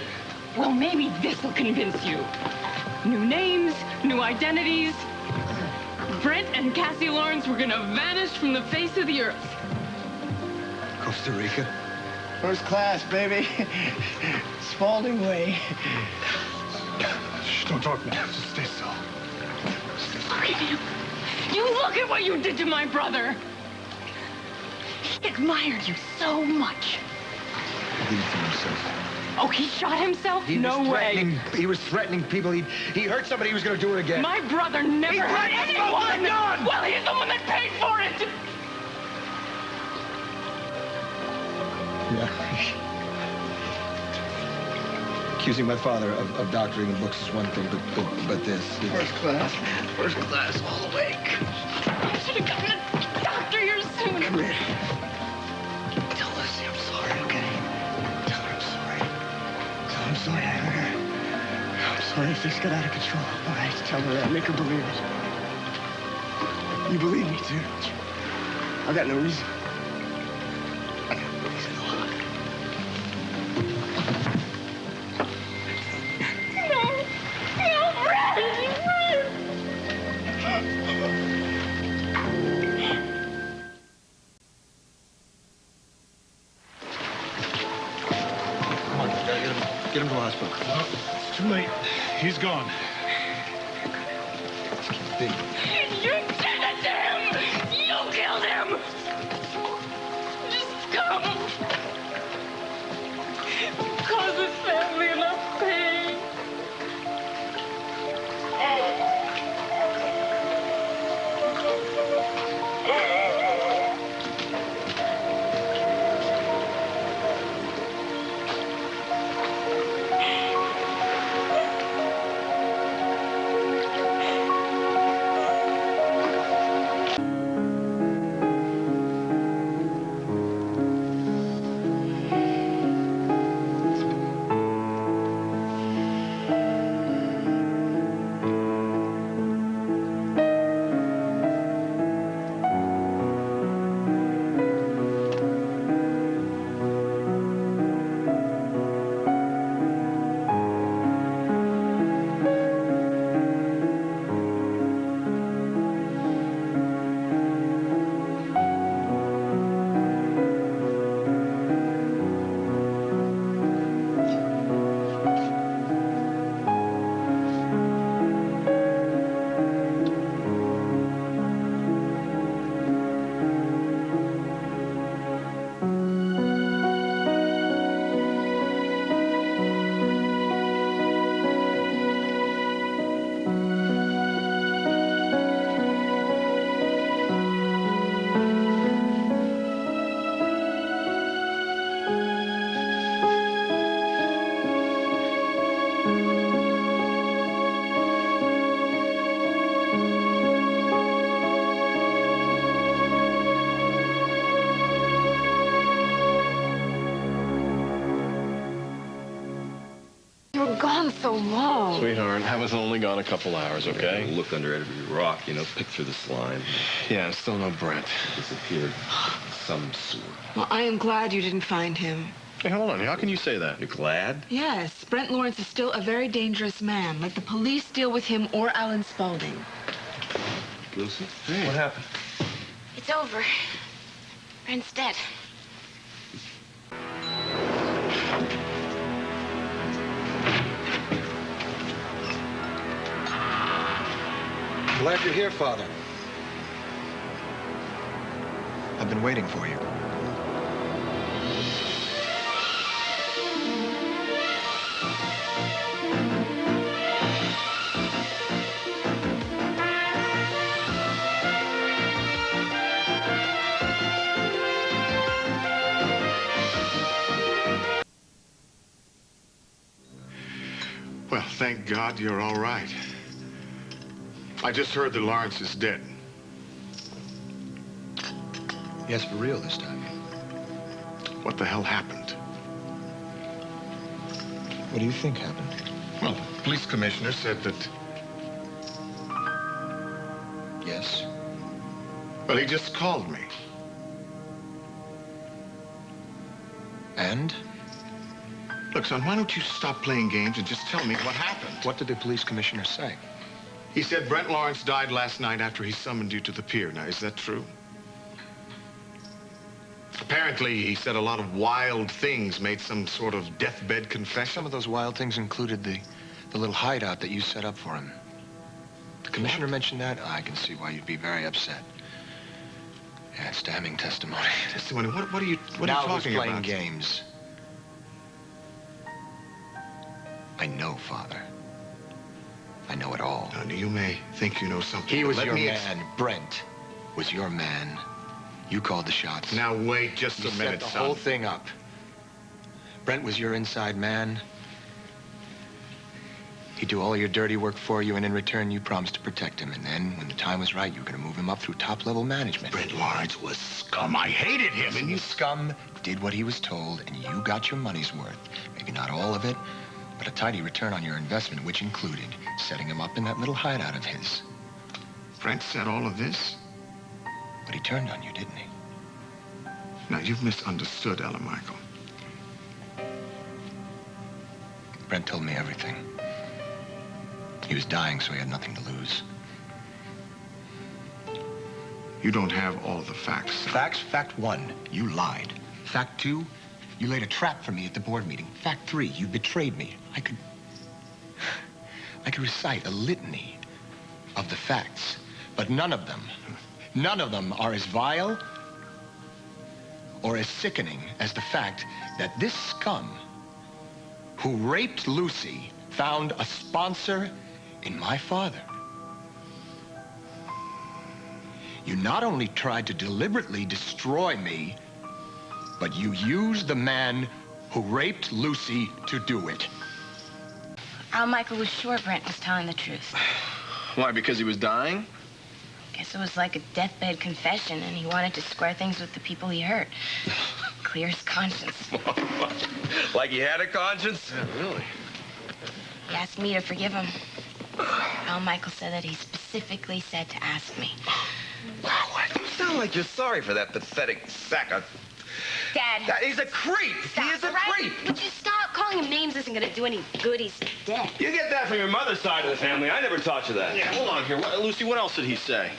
Well, maybe this'll convince you. New names, new identities. Brent and Cassie Lawrence were gonna vanish from the face of the earth. Costa Rica? First class, baby. Spalding way. Shh, don't talk now. Just stay still. Look at you. You look at what you did to my brother. He admired you so much. He did it to himself. Oh, he shot himself? No way. He was threatening people. He hurt somebody. He was going to do it again. My brother never hurt anyone. Well, he's the one that paid for it. Yeah. Accusing my father of doctoring the books is one thing, but this. First class, all awake. I should have gotten a doctor here soon. Come here. Tell Lucy I'm sorry, okay? Tell her I'm sorry. Tell her I'm sorry I hurt her. I'm sorry if this got out of control. All right, tell her that. Make her believe it. You believe me too, don't you? I've got no reason. I got no reason to lie. Get him to the hospital. No, it's too late. He's gone. Let's keep thinking. You did it to him! You killed him! Just come. Cause his family enough pain. been gone so long. Sweetheart, I was only gone a couple hours, okay? Look under every rock, pick through the slime. Yeah, still no Brent. Disappeared. Some sort. Well, I am glad you didn't find him. Hey, hold on. How can you say that? You're glad? Yes, Brent Lawrence is still a very dangerous man. Let the police deal with him or Alan Spaulding. Lucy? Hey. What happened? It's over. Brent's dead. Glad you're here, Father. I've been waiting for you. Well, thank God you're all right. I just heard that Lawrence is dead. Yes, for real this time. What the hell happened? What do you think happened? Well, the police commissioner said that... Yes? Well, he just called me. And? Look, son, why don't you stop playing games and just tell me what happened? What did the police commissioner say? He said Brent Lawrence died last night after he summoned you to the pier. Now, is that true? Apparently, he said a lot of wild things, made some sort of deathbed confession. Some of those wild things included the little hideout that you set up for him. The commissioner mentioned that? I can see why you'd be very upset. Yeah, it's damning testimony. Testimony? What are you talking about? Now playing about? games. I know, Father. I know it all. Now, you may think you know something. He was your man. Brent was your man. You called the shots. Now, wait just a minute, set the son. whole thing up. Brent was your inside man. He'd do all your dirty work for you, and in return, you promised to protect him. And then, when the time was right, you were going to move him up through top-level management. Brent Lawrence was scum. I hated him. And you scum did what he was told, and you got your money's worth. Maybe not all of it, but a tidy return on your investment, which included setting him up in that little hideout of his. Brent said all of this? But he turned on you, didn't he? Now, you've misunderstood, Alan Michael. Brent told me everything. He was dying, so he had nothing to lose. You don't have all the facts, son. Facts? Fact one, you lied. Fact two, you laid a trap for me at the board meeting. Fact three, you betrayed me. I could recite a litany of the facts, but none of them are as vile or as sickening as the fact that this scum who raped Lucy found a sponsor in my father. You not only tried to deliberately destroy me, but you used the man who raped Lucy to do it. Al Michael was sure Brent was telling the truth. Why, because he was dying? Guess it was like a deathbed confession, and he wanted to square things with the people he hurt. Clear his conscience. Like he had a conscience? Yeah, really? He asked me to forgive him. Al Michael said that he specifically said to ask me. Wow, you sound like you're sorry for that pathetic sack of... Dad. He's a creep. Stop, He is a right? creep. Would you stop? Calling him names isn't going to do any good. He's dead. You get that from your mother's side of the family. I never taught you that. Yeah, hold on here. Lucy, what else did he say?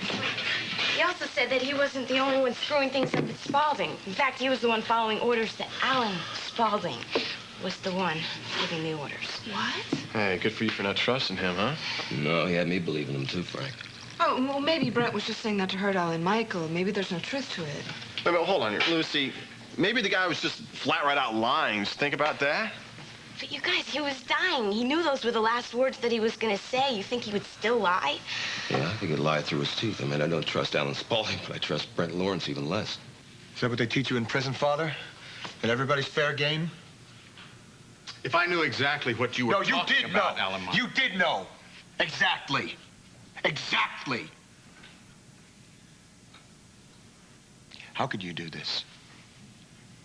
He also said that he wasn't the only one screwing things up at Spaulding. In fact, he was the one following orders that Alan Spaulding was the one giving the orders. What? Hey, good for you for not trusting him, huh? No, he had me believing him too, Frank. Oh, well, maybe Brent was just saying that to hurt Alan Michael. Maybe there's no truth to it. Wait, but hold on here. Lucy, maybe the guy was just flat right out lying. Just think about that. But you guys, he was dying. He knew those were the last words that he was going to say. You think he would still lie? Yeah, I think he'd lie through his teeth. I mean, I don't trust Alan Spaulding, but I trust Brent Lawrence even less. Is that what they teach you in prison, Father? That everybody's fair game? If I knew exactly what you were talking about, Alan Michael. You did know. Exactly. Exactly. How could you do this?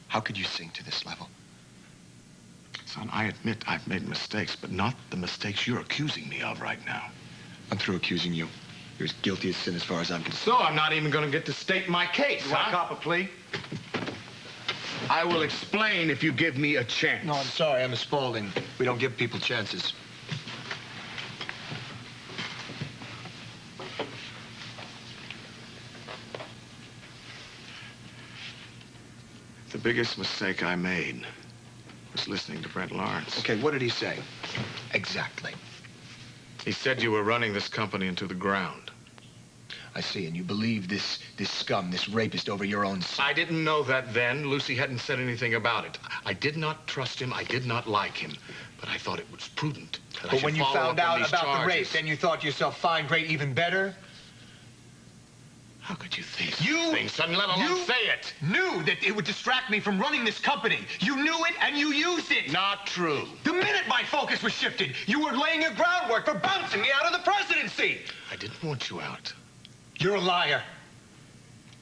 How could you sink to this level? Son, I admit I've made mistakes, but not the mistakes you're accusing me of right now. I'm through accusing you. You're as guilty as sin as far as I'm concerned. So I'm not even going to get to state my case, You want huh? to cop a plea? I will explain if you give me a chance. No, I'm sorry. I'm a Spaulding. We don't give people chances. The biggest mistake I made was listening to Brent Lawrence. Okay, what did he say? Exactly. He said you were running this company into the ground. I see, and you believe this scum, this rapist over your own son. I didn't know that then. Lucy hadn't said anything about it. I did not trust him. I did not like him. But I thought it was prudent that I But should when you follow found up on out these about the rape, charges. then you thought to yourself, fine, great, even better? How could you think things, son, let alone say it? Knew that it would distract me from running this company. You knew it, and you used it. Not true. The minute my focus was shifted, you were laying your groundwork for bouncing me out of the presidency. I didn't want you out. You're a liar.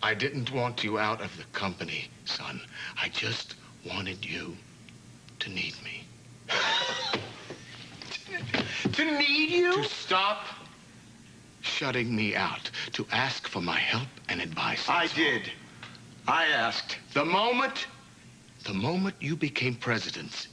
I didn't want you out of the company, son. I just wanted you to need me. To need you? To stop shutting me out. To ask for my help and advice. I did. I asked. The moment you became president,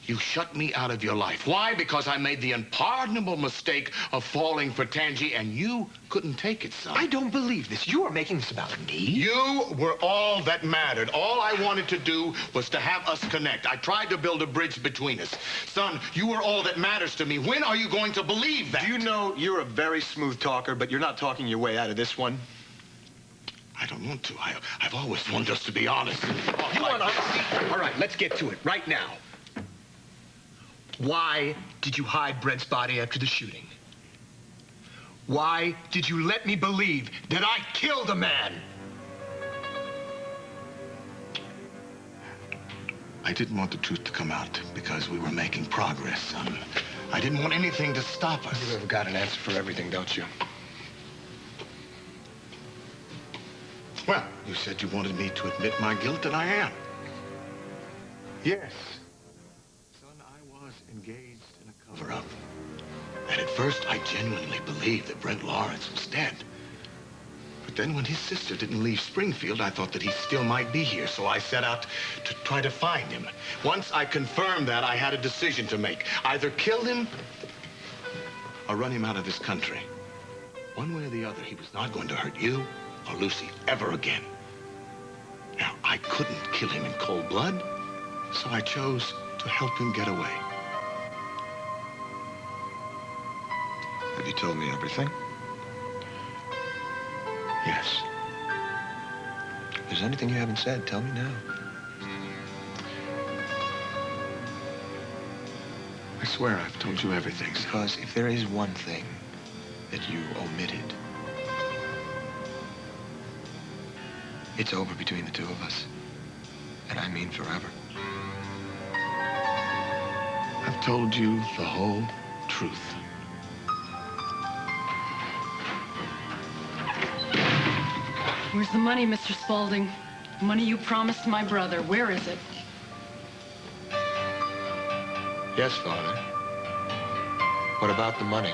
you shut me out of your life. Why? Because I made the unpardonable mistake of falling for Tangi, and you couldn't take it, son. I don't believe this. You are making this about me. You were all that mattered. All I wanted to do was to have us connect. I tried to build a bridge between us. Son, you were all that matters to me. When are you going to believe that? Do you know you're a very smooth talker, but you're not talking your way out of this one? I don't want to. I've always wanted us to be honest. You want honesty? All right, let's get to it right now. Why did you hide Brent's body after the shooting? Why did you let me believe that I killed a man? I didn't want the truth to come out because we were making progress, son. I didn't want anything to stop us. You ever got an answer for everything, don't you? Well, you said you wanted me to admit my guilt, and I am. Yes. Son, I was engaged in a cover-up. And at first, I genuinely believed that Brent Lawrence was dead. But then when his sister didn't leave Springfield, I thought that he still might be here, so I set out to try to find him. Once I confirmed that, I had a decision to make. Either kill him or run him out of this country. One way or the other, he was not going to hurt you or Lucy ever again. Now, I couldn't kill him in cold blood, so I chose to help him get away. Have you told me everything? Yes. If there's anything you haven't said, tell me now. I swear I've told you everything. Because if there is one thing that you omitted, it's over between the two of us. And I mean forever. I've told you the whole truth. Where's the money, Mr. Spaulding? Money you promised my brother. Where is it? Yes, Father. What about the money?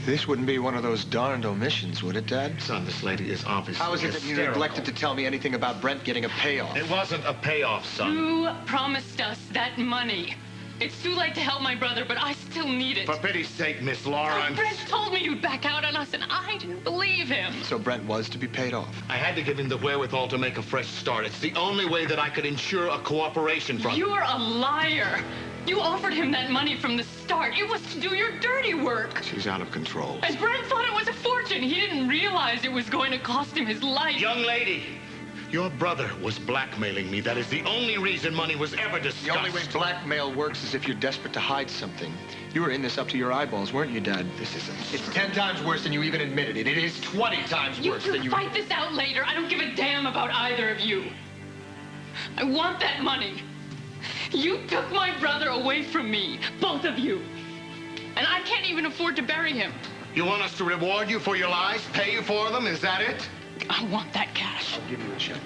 This wouldn't be one of those darned omissions, would it, Dad? Son, this lady is obviously How is it that you hysterical. neglected to tell me anything about Brent getting a payoff? It wasn't a payoff, son. You promised us that money. It's too late to help my brother, but I still need it. For pity's sake, Miss Lawrence. Brent told me you'd back out on us, and I didn't believe him. So Brent was to be paid off. I had to give him the wherewithal to make a fresh start. It's the only way that I could ensure a cooperation from him. You're a liar. You offered him that money from the start. It was to do your dirty work. She's out of control. And Brent thought it was a fortune. He didn't realize it was going to cost him his life. Young lady, your brother was blackmailing me. That is the only reason money was ever discussed. The only way blackmail works is if you're desperate to hide something. You were in this up to your eyeballs, weren't you, Dad? This isn't... It's 10 times worse than you even admitted it. It is 20 times You worse can than you... fight this out later. I don't give a damn about either of you. I want that money. You took my brother away from me, both of you. And I can't even afford to bury him. You want us to reward you for your lies, pay you for them? Is that it? I want that cash. I'll give you a check.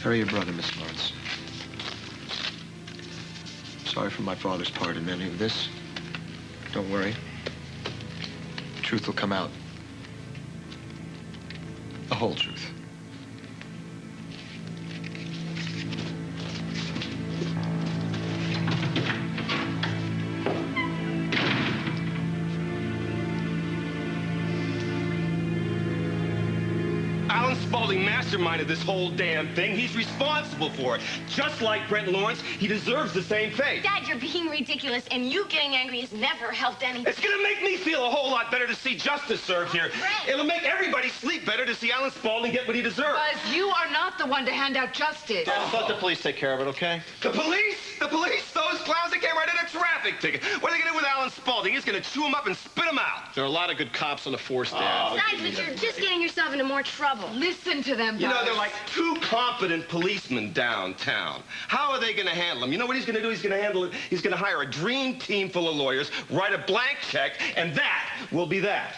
Bury your brother, Miss Lawrence. Sorry for my father's part in any of this. Don't worry. The truth will come out. The whole truth. Alan Spaulding masterminded this whole damn thing. He's responsible for it. Just like Brent Lawrence, he deserves the same fate. Dad, you're being ridiculous, and you getting angry has never helped anything. It's gonna make me feel a whole lot better to see justice served here. Brent. It'll make everybody sleep better to see Alan Spaulding get what he deserves. Buzz, you are not the one to hand out justice. Let the police take care of it, okay? The police? The police? Those clowns that came right in a traffic ticket. What are they gonna do with Alan Spaulding? He's gonna chew him up and spit him out. There are a lot of good cops on the force, Dad. Besides, but you're just getting yourself into more trouble. Listen to them, You know, Buzz. they're like two competent policemen downtown. How are they going to handle him? You know what he's going to do? He's going to handle it. He's going to hire a dream team full of lawyers, write a blank check, and that will be that.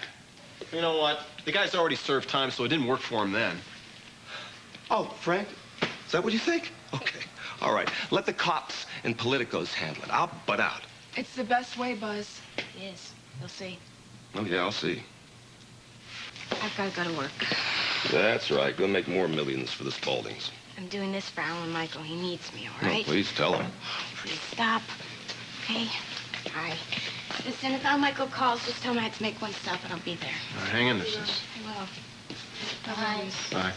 You know what? The guy's already served time, so it didn't work for him then. Oh, Frank? Is that what you think? Okay. All right. Let the cops and politicos handle it. I'll butt out. It's the best way, Buzz. It is. You'll see. Oh, yeah, I'll see. I've got to go to work. That's right. Go make more millions for the Spauldings. I'm doing this for Alan Michael. He needs me, all No, right? please tell him. Please stop. Okay? All right. Listen, if Alan Michael calls, just tell him I have to make one stop and I'll be there. All right, hang in there, sis. I will. Bye. Bye.